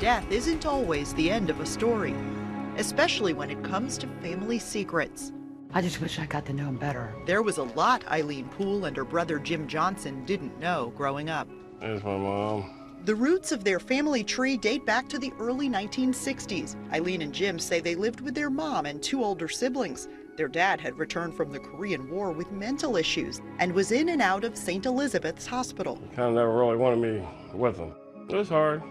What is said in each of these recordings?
death isn't always the end of a story, especially when it comes to family secrets. I just wish I got to know him better. There was a lot Eileen Poole and her brother Jim Johnson didn't know growing up. There's my mom. The roots of their family tree date back to the early 1960s. Eileen and Jim say they lived with their mom and two older siblings. Their dad had returned from the Korean War with mental issues and was in and out of St. Elizabeth's Hospital. Kind of never really wanted me with him. It was hard.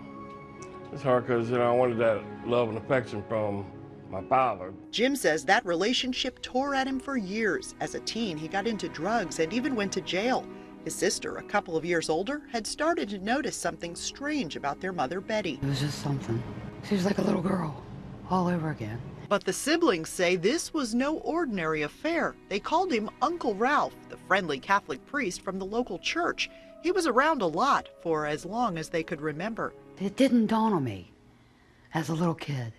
It's hard because, I wanted that love and affection from my father. Jim says that relationship tore at him for years. As a teen, he got into drugs and even went to jail. His sister, a couple of years older, had started to notice something strange about their mother, Betty. It was just something. She was like a little girl, all over again. But the siblings say this was no ordinary affair. They called him Uncle Ralph, the friendly Catholic priest from the local church. He was around a lot for as long as they could remember. It didn't dawn on me as a little kid.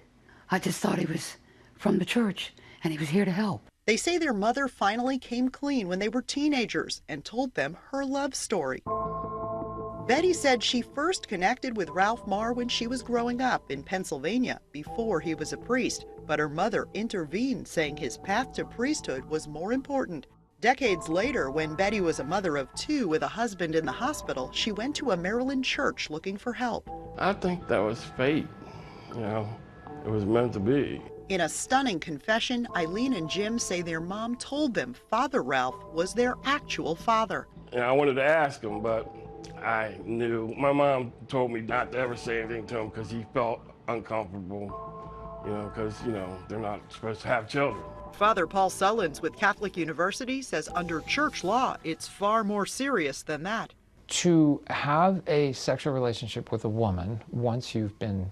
I just thought he was from the church and he was here to help. They say their mother finally came clean when they were teenagers and told them her love story. Betty said she first connected with Ralph Marr when she was growing up in Pennsylvania before he was a priest, but her mother intervened, saying his path to priesthood was more important. Decades later, when Betty was a mother of two with a husband in the hospital, she went to a Maryland church looking for help. I think that was fate, It was meant to be. In a stunning confession, Eileen and Jim say their mom told them Father Ralph was their actual father. I wanted to ask him, but I knew. My mom told me not to ever say anything to him because he felt uncomfortable, because, they're not supposed to have children. Father Paul Sullins with Catholic University says under church law, it's far more serious than that. To have a sexual relationship with a woman once you've been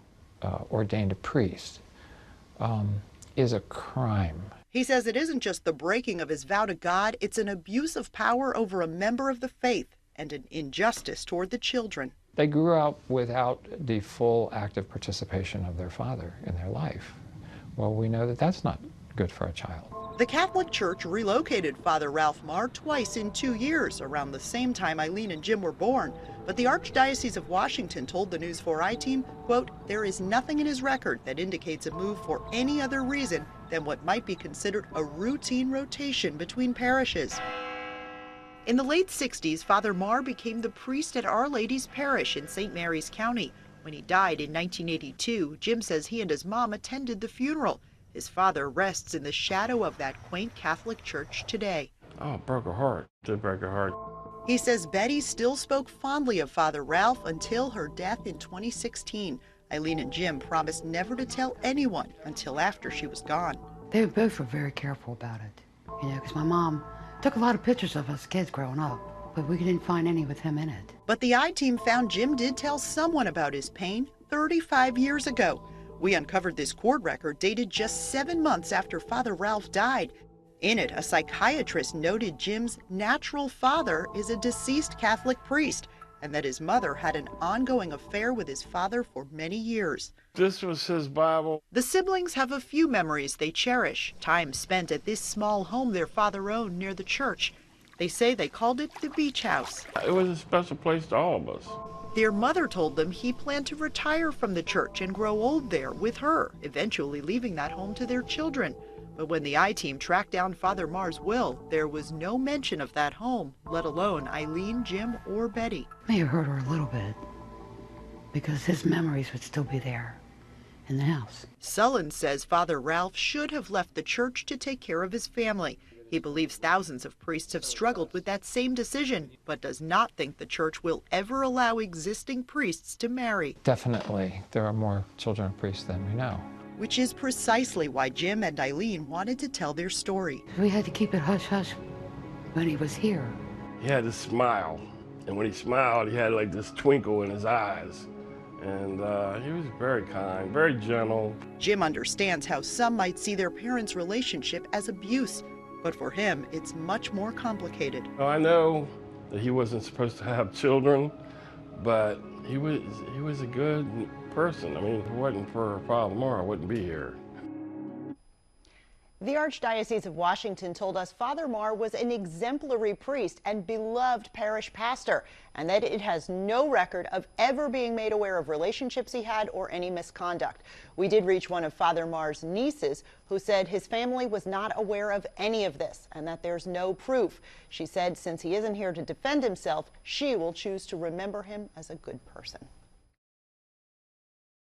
ordained a priest is a crime. He says it isn't just the breaking of his vow to God, it's an abuse of power over a member of the faith and an injustice toward the children. They grew up without the full active participation of their father in their life. Well, we know that that's not good for a child. The Catholic Church relocated Father Ralph Marr twice in 2 years, around the same time Eileen and Jim were born. But the Archdiocese of Washington told the News 4 I-Team, quote, there is nothing in his record that indicates a move for any other reason than what might be considered a routine rotation between parishes. In the late 60s, Father Marr became the priest at Our Lady's Parish in St. Mary's County. When he died in 1982, Jim says he and his mom attended the funeral. His father rests in the shadow of that quaint Catholic church today. Oh, it broke her heart. It did break her heart. He says Betty still spoke fondly of Father Ralph until her death in 2016. Eileen and Jim promised never to tell anyone until after she was gone. They both were very careful about it, because my mom took a lot of pictures of us kids growing up, but we didn't find any with him in it. But the I-Team found Jim did tell someone about his pain 35 years ago. We uncovered this court record dated just 7 months after Father Ralph died. In it, a psychiatrist noted Jim's natural father is a deceased Catholic priest and that his mother had an ongoing affair with his father for many years. This was his Bible. The siblings have a few memories they cherish, time spent at this small home their father owned near the church. They say they called it the beach house. It was a special place to all of us. Their mother told them he planned to retire from the church and grow old there with her, eventually leaving that home to their children. But when the I-Team tracked down Father Marr's will, there was no mention of that home, let alone Eileen, Jim, or Betty. May have hurt her a little bit, because his memories would still be there in the house. Sullins says Father Ralph should have left the church to take care of his family. He believes thousands of priests have struggled with that same decision, but does not think the church will ever allow existing priests to marry. Definitely, there are more children of priests than we know. Which is precisely why Jim and Eileen wanted to tell their story. We had to keep it hush-hush when he was here. He had this smile, and when he smiled, he had like this twinkle in his eyes. And he was very kind, very gentle. Jim understands how some might see their parents' relationship as abuse, but for him, it's much more complicated. I know that he wasn't supposed to have children, but he was a good person. I mean, if it wasn't for Father Marr, I wouldn't be here. The Archdiocese of Washington told us Father Marr was an exemplary priest and beloved parish pastor, and that it has no record of ever being made aware of relationships he had or any misconduct. We did reach one of Father Marr's nieces, who said his family was not aware of any of this and that there's no proof. She said since he isn't here to defend himself, she will choose to remember him as a good person.